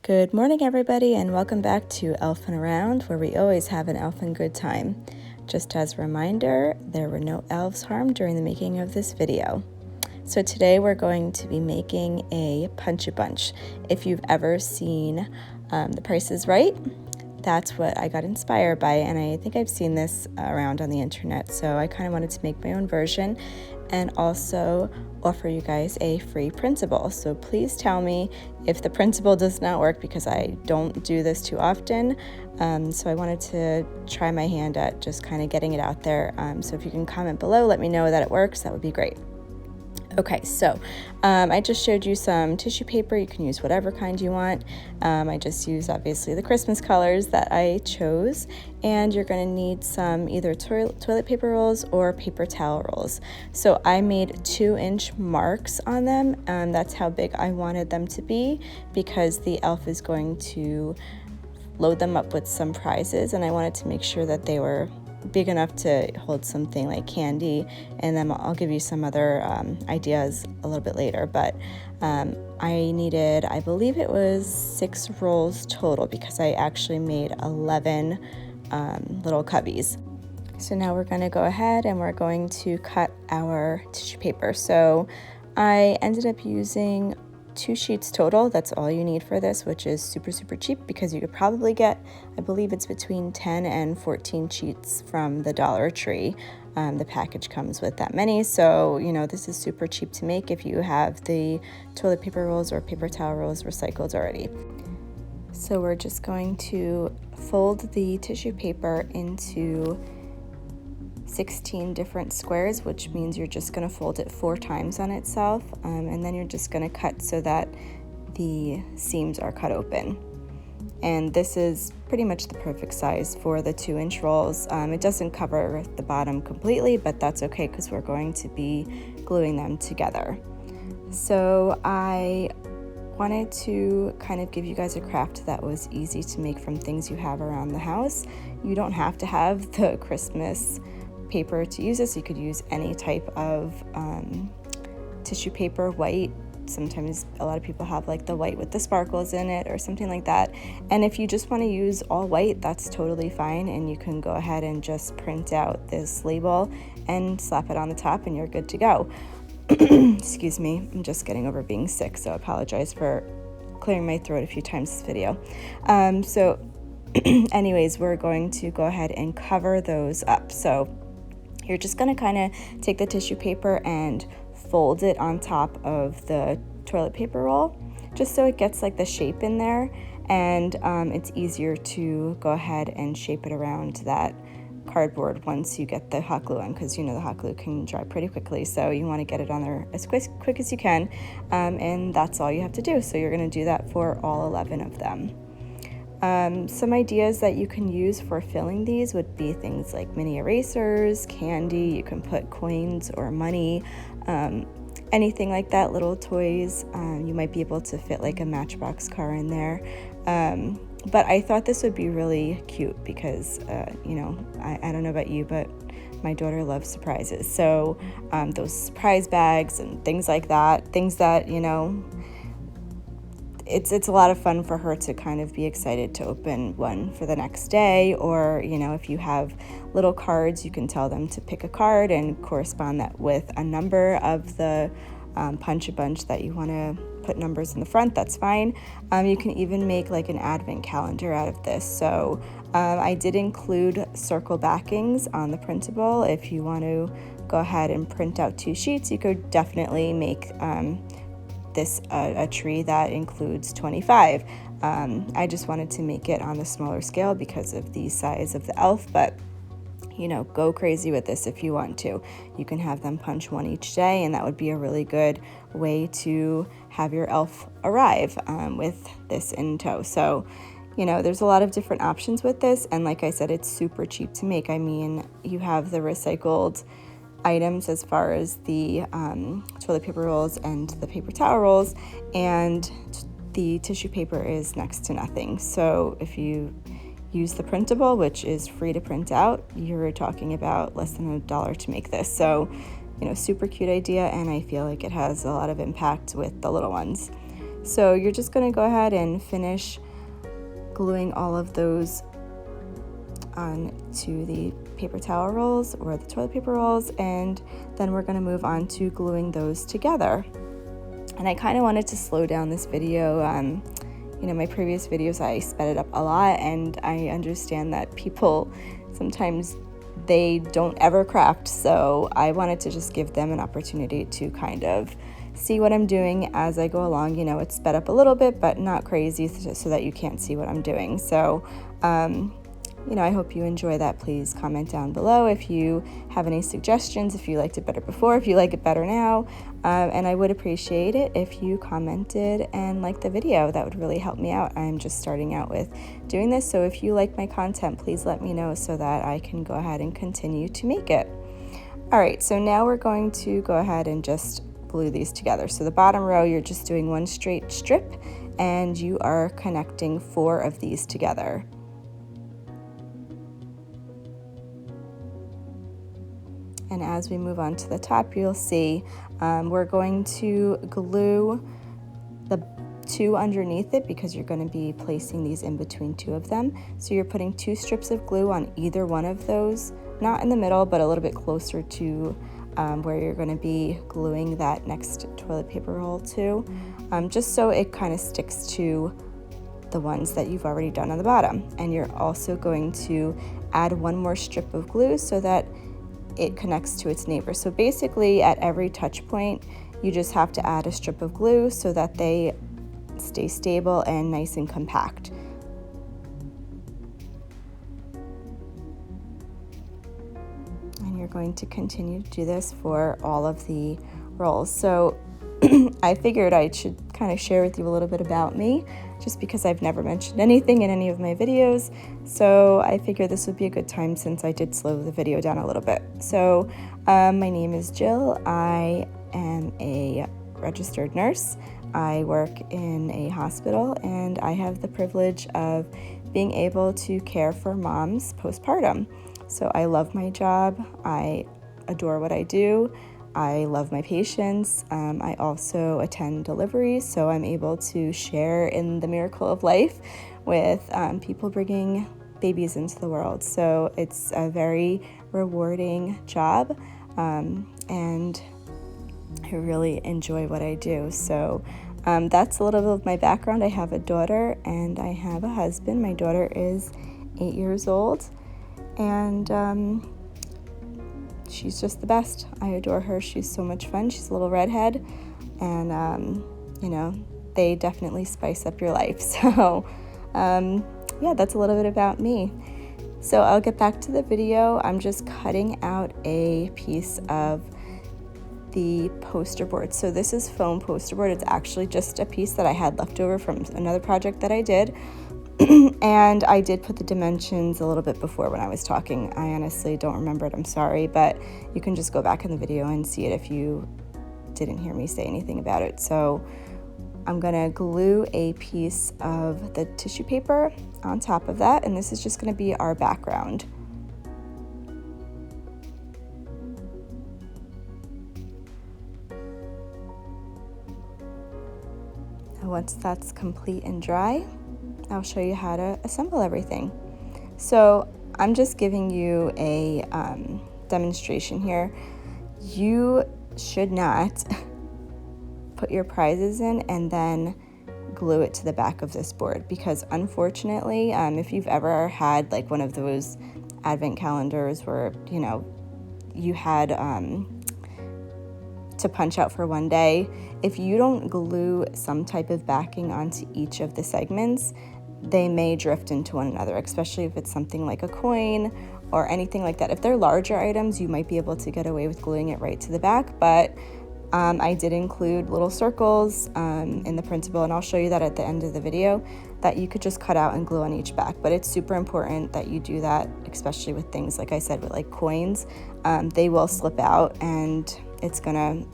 Good morning, everybody, and welcome back to Elfin' Around, where we always have an elfin good time. Just as a reminder, there were no elves harmed during the making of this video. So today we're going to be making a Punch-a-Bunch. If you've ever seen The Price is Right, that's what I got inspired by, and I think I've seen this around on the internet, so I kind of wanted to make my own version and also offer you guys a free printable. So please tell me if the printable does not work, because I don't do this too often. So I wanted to try my hand at just kind of getting it out there. So if you can comment below, let me know that it works, that would be great. Okay, so I just showed you some tissue paper. You can use whatever kind you want. I just used obviously the Christmas colors that I chose, and you're going to need some either toilet paper rolls or paper towel rolls. So I made 2-inch marks on them. That's how big I wanted them to be, because the elf is going to load them up with some prizes, and I wanted to make sure that they were big enough to hold something like candy, and then I'll give you some other ideas a little bit later. But I needed, I believe it was 6 rolls total, because I actually made 11 little cubbies. So now we're going to go ahead and we're going to cut our tissue paper. So I ended up using 2 sheets total. That's all you need for this, which is super cheap, because you could probably get, I believe it's between 10 and 14 sheets from the Dollar Tree. The package comes with that many, so you know this is super cheap to make if you have the toilet paper rolls or paper towel rolls recycled already. So we're just going to fold the tissue paper into 16 different squares, which means you're just going to fold it 4 times on itself, and then you're just going to cut so that the seams are cut open. And this is pretty much the perfect size for the 2-inch rolls. It doesn't cover the bottom completely, but that's okay because we're going to be gluing them together. So I wanted to kind of give you guys a craft that was easy to make from things you have around the house. You don't have to have the Christmas paper to use this. You could use any type of tissue paper, white. Sometimes a lot of people have like the white with the sparkles in it or something like that. And if you just want to use all white, that's totally fine, and you can go ahead and just print out this label and slap it on the top and you're good to go. Excuse me, I'm just getting over being sick, so I apologize for clearing my throat a few times this video. So anyways, we're going to go ahead and cover those up. So you're just going to kind of take the tissue paper and fold it on top of the toilet paper roll, just so it gets like the shape in there, and it's easier to go ahead and shape it around that cardboard once you get the hot glue on, because you know the hot glue can dry pretty quickly, so you want to get it on there as quick as you can, and that's all you have to do. So you're going to do that for all 11 of them. Some ideas that you can use for filling these would be things like mini erasers, candy, you can put coins or money, anything like that, little toys. You might be able to fit like a Matchbox car in there. But I thought this would be really cute because, you know, I don't know about you, but my daughter loves surprises. So those surprise bags and things like that, things that, you know, it's a lot of fun for her to kind of be excited to open one for the next day. Or, you know, if you have little cards, you can tell them to pick a card and correspond that with a number of the Punch-a-Bunch that you want to put numbers in the front. That's fine. You can even make like an advent calendar out of this. So I did include circle backings on the printable. If you want to go ahead and print out 2 sheets, you could definitely make this a tree that includes 25. I just wanted to make it on a smaller scale because of the size of the elf, but you know, go crazy with this if you want to. You can have them punch 1 each day, and that would be a really good way to have your elf arrive with this in tow. So, you know, there's a lot of different options with this, and like I said, it's super cheap to make. I mean, you have the recycled items as far as the toilet paper rolls and the paper towel rolls, and the tissue paper is next to nothing. So if you use the printable, which is free to print out, you're talking about less than $1 to make this. So, you know, super cute idea, and I feel like it has a lot of impact with the little ones. So you're just going to go ahead and finish gluing all of those onto the paper towel rolls or the toilet paper rolls, and then we're going to move on to gluing those together. And I kind of wanted to slow down this video. My previous videos I sped it up a lot, and I understand that people sometimes they don't ever craft, so I wanted to just give them an opportunity to kind of see what I'm doing as I go along. It's sped up a little bit, but not crazy, so that you can't see what I'm doing. So I hope you enjoy that. Please comment down below if you have any suggestions, if you liked it better before, if you like it better now. And I would appreciate it if you commented and liked the video. That would really help me out. I'm just starting out with doing this. So if you like my content, please let me know so that I can go ahead and continue to make it. All right, so now we're going to go ahead and just glue these together. So the bottom row, you're just doing one straight strip, and you are connecting 4 of these together. And as we move on to the top, you'll see we're going to glue the 2 underneath it because you're going to be placing these in between 2 of them. So you're putting 2 strips of glue on either one of those, not in the middle, but a little bit closer to where you're going to be gluing that next toilet paper roll to, just so it kind of sticks to the ones that you've already done on the bottom. And you're also going to add 1 more strip of glue so that it connects to its neighbor. So basically at every touch point, you just have to add a strip of glue so that they stay stable and nice and compact. And you're going to continue to do this for all of the rolls. So I figured I should kind of share with you a little bit about me, just because I've never mentioned anything in any of my videos. So I figured this would be a good time since I did slow the video down a little bit. So my name is Jill. I am a registered nurse. I work in a hospital, and I have the privilege of being able to care for moms postpartum. So I love my job. I adore what I do. I love my patients. I also attend deliveries, so I'm able to share in the miracle of life with people bringing babies into the world. So it's a very rewarding job, and I really enjoy what I do. So that's a little bit of my background. I have a daughter and I have a husband. My daughter is 8 years old, and she's just the best. I adore her. She's so much fun. She's a little redhead, and they definitely spice up your life. So yeah, that's a little bit about me. So I'll get back to the video. I'm just cutting out a piece of the poster board. So this is foam poster board. It's actually just a piece that I had left over from another project that I did. And I did put the dimensions a little bit before when I was talking. I honestly don't remember it. I'm sorry, but you can just go back in the video and see it if you didn't hear me say anything about it. So I'm gonna glue a piece of the tissue paper on top of that, and this is just gonna be our background. And once that's complete and dry, I'll show you how to assemble everything. So I'm just giving you a demonstration here. You should not put your prizes in and then glue it to the back of this board, because unfortunately, if you've ever had like one of those advent calendars where you had to punch out for one day, if you don't glue some type of backing onto each of the segments, they may drift into one another, especially if it's something like a coin or anything like that. If they're larger items, you might be able to get away with gluing it right to the back, but I did include little circles in the printable, and I'll show you that at the end of the video, that you could just cut out and glue on each back. But it's super important that you do that, especially with things, like I said, with like coins. They will slip out, and it's gonna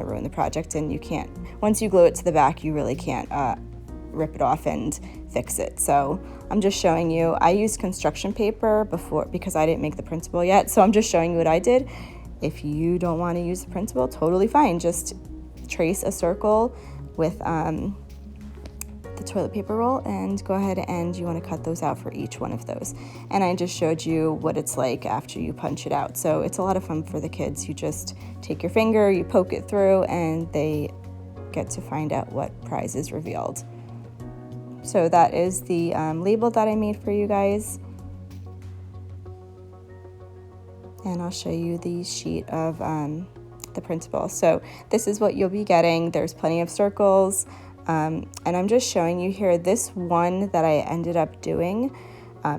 ruin the project, and you can't, once you glue it to the back, you really can't rip it off and fix it. So I'm just showing you. I used construction paper before because I didn't make the printable yet, so I'm just showing you what I did. If you don't want to use the printable, totally fine. Just trace a circle with the toilet paper roll and go ahead and you want to cut those out for each one of those. And I just showed you what it's like after you punch it out. So it's a lot of fun for the kids. You just take your finger, you poke it through, and they get to find out what prize is revealed. So that is the label that I made for you guys. And I'll show you the sheet of the printable. So this is what you'll be getting. There's plenty of circles. And I'm just showing you here this one that I ended up doing.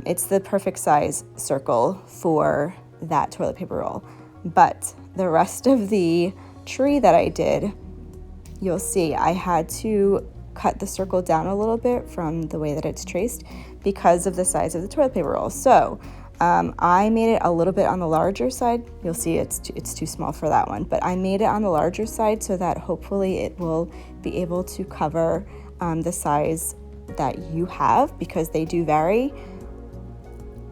It's the perfect size circle for that toilet paper roll. But the rest of the tree that I did, you'll see I had to cut the circle down a little bit from the way that it's traced because of the size of the toilet paper roll. So I made it a little bit on the larger side. You'll see it's too small for that one, but I made it on the larger side so that hopefully it will be able to cover the size that you have, because they do vary.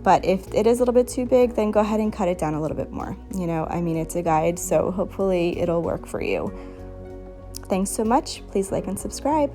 But if it is a little bit too big, then go ahead and cut it down a little bit more. You know, I mean, it's a guide, so hopefully it'll work for you. Thanks so much. Please like and subscribe.